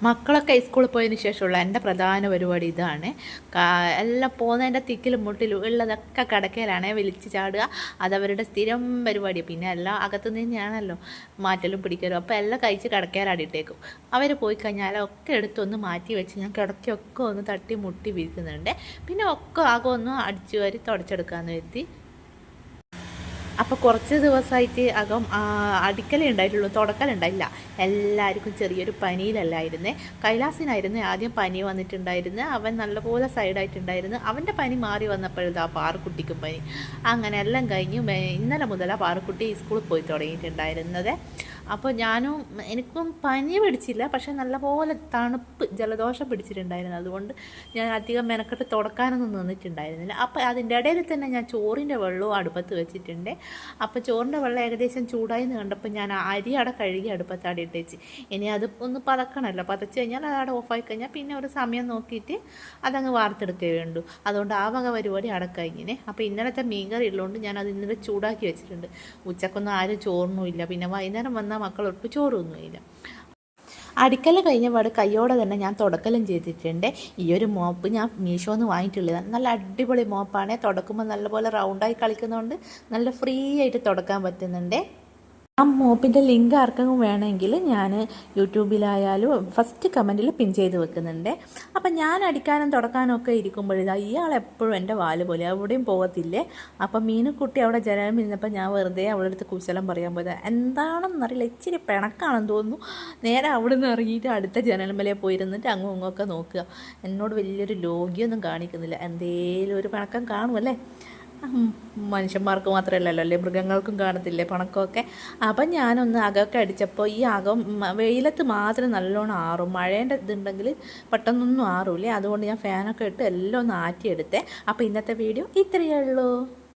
മക്കളൊക്കെ സ്കൂളിൽ പോയതിന് ശേഷമുള്ള എൻ്റെ പ്രധാന പരിപാടി ഇതാണ്. എല്ലാം പോകുന്നതിൻ്റെ തിക്കിലും മുട്ടിലും ഉള്ളതൊക്കെ കിടക്കയിലാണേ വിളിച്ച് ചാടുക. അതവരുടെ സ്ഥിരം പരിപാടി. പിന്നെ എല്ലാം അകത്തു തന്നെയാണല്ലോ മാറ്റലും പിടിക്കലും. അപ്പോൾ എല്ലാം കഴിച്ച് കിടക്കയിലാടിയിട്ടേക്കും. അവർ പോയി കഴിഞ്ഞാൽ ഒക്കെ എടുത്തൊന്ന് മാറ്റി വെച്ച് ഞാൻ കിടക്കൊക്കെ ഒന്ന് തട്ടി മുട്ടി വീഴ്ത്തുന്നുണ്ട്. പിന്നെ ഒക്കെ ആകെ ഒന്ന് അടിച്ചു വാരി തുടച്ചെടുക്കാമെന്ന് വരുത്തി. അപ്പോൾ കുറച്ച് ദിവസമായിട്ട് അടിക്കലേ ഉണ്ടായിട്ടുള്ളൂ, തുടക്കലുണ്ടായില്ല. എല്ലാവർക്കും ചെറിയൊരു പനിയിലല്ലായിരുന്നേ. കൈലാസിനായിരുന്നു ആദ്യം പനി വന്നിട്ടുണ്ടായിരുന്നു. അവൻ നല്ലപോലെ സൈഡായിട്ടുണ്ടായിരുന്നു. അവൻ്റെ പനി മാറി വന്നപ്പോഴാ പാറുക്കുട്ടിക്കും പനി. അങ്ങനെ എല്ലാം കഴിഞ്ഞു. ഇന്നലെ മുതലാണ് പാറുക്കുട്ടി സ്കൂളിൽ പോയി തുടങ്ങിയിട്ടുണ്ടായിരുന്നത്. അപ്പോൾ എനിക്കും പനി പിടിച്ചില്ല, പക്ഷേ നല്ലപോലെ തണുപ്പ് ജലദോഷം പിടിച്ചിട്ടുണ്ടായിരുന്നു. അതുകൊണ്ട് ഞാൻ അധികം മെനക്കെട്ട് തുടക്കാനൊന്നും നിന്നിട്ടുണ്ടായിരുന്നില്ല. അപ്പോൾ അതിൻ്റെ ഇടയിൽ തന്നെ ഞാൻ ചോറിൻ്റെ വെള്ളവും അടുപ്പത്ത് വെച്ചിട്ടുണ്ട്. അപ്പോൾ ചോറിൻ്റെ വെള്ളം ഏകദേശം ചൂടായി എന്ന് കണ്ടപ്പോൾ ഞാൻ അരി അവിടെ കഴുകി അടുപ്പത്താടി ഇട്ടേച്ച്. ഇനി അത് ഒന്ന് പതക്കണമല്ലോ, പതച്ച് കഴിഞ്ഞാൽ അതവിടെ ഓഫായി കഴിഞ്ഞാൽ പിന്നെ ഒരു സമയം നോക്കിയിട്ട് അതങ്ങ് വാർത്തെടുക്കേ വേണ്ടു. അതുകൊണ്ട് ആ വക പരിപാടി അടക്കഴിഞ്ഞിനെ. അപ്പോൾ ഇന്നലത്തെ മീൻകറി ഉള്ളതുകൊണ്ട് ഞാൻ അത് ഇന്നലെ ചൂടാക്കി വെച്ചിട്ടുണ്ട്. ഉച്ചക്കൊന്നും ആരും ചോറിനുമില്ല. പിന്നെ വൈകുന്നേരം വന്നാൽ മക്കളൊട്ട് ചോറൊന്നുമില്ല. അടിക്കൽ കഴിഞ്ഞ പാട് കയ്യോടെ തന്നെ ഞാൻ തുടക്കലും ചെയ്തിട്ടുണ്ട്. ഈ ഒരു മോപ്പ് ഞാൻ മീഷോന്ന് വാങ്ങിയിട്ടുള്ളതാണ്. നല്ല അടിപൊളി മോപ്പാണ്. തുടക്കുമ്പോൾ നല്ലപോലെ റൗണ്ടായി കളിക്കുന്നതുകൊണ്ട് നല്ല ഫ്രീ ആയിട്ട് തുടക്കാൻ പറ്റുന്നുണ്ട്. ആ മോപ്പിൻ്റെ ലിങ്ക് ആർക്കെങ്കിലും വേണമെങ്കിൽ ഞാൻ യൂട്യൂബിലായാലും ഫസ്റ്റ് കമൻറ്റിൽ പിൻ ചെയ്ത് വെക്കുന്നുണ്ട്. അപ്പം ഞാൻ അടിക്കാനും തുടക്കാനും ഒക്കെ ഇരിക്കുമ്പോഴിതാ ഇയാളെപ്പോഴും എൻ്റെ വാല് പോലെ എവിടെയും പോകത്തില്ലേ. അപ്പം മീനുക്കുട്ടി അവിടെ ജനലും ഇരുന്നപ്പോൾ ഞാൻ വെറുതെ അവളുടെ അടുത്ത് കുശലം പറയാൻ പോയത്. എന്താണെന്നറിയില്ല, ഇച്ചിരി പിണക്കാണെന്ന് തോന്നുന്നു. നേരെ അവിടെ നിന്ന് ഇറങ്ങിയിട്ട് അടുത്ത ജനലുമലേ പോയിരുന്നിട്ട് അങ്ങും ഇങ്ങൊക്കെ നോക്കുക. എന്നോട് വലിയൊരു ലോഗ്യമൊന്നും കാണിക്കുന്നില്ല. എന്തേലും ഒരു പിണക്കം കാണുമല്ലേ. മനുഷ്യന്മാർക്ക് മാത്രമല്ലല്ലോ അല്ലേ, മൃഗങ്ങൾക്കും കാണത്തില്ലേ പണക്കമൊക്കെ. അപ്പം ഞാനൊന്ന് അകമൊക്കെ അടിച്ചപ്പോൾ ഈ അകം വെയിലത്ത് മാത്രം നല്ലോണം ആറും. മഴേൻ്റെ ഇതുണ്ടെങ്കിൽ പെട്ടെന്നൊന്നും ആറൂല്ലേ. അതുകൊണ്ട് ഞാൻ ഫാനൊക്കെ ഇട്ട് എല്ലാം ഒന്ന് ആറ്റിയെടുത്തേ. അപ്പോൾ ഇന്നത്തെ വീഡിയോ ഇത്രയേ ഉള്ളൂ.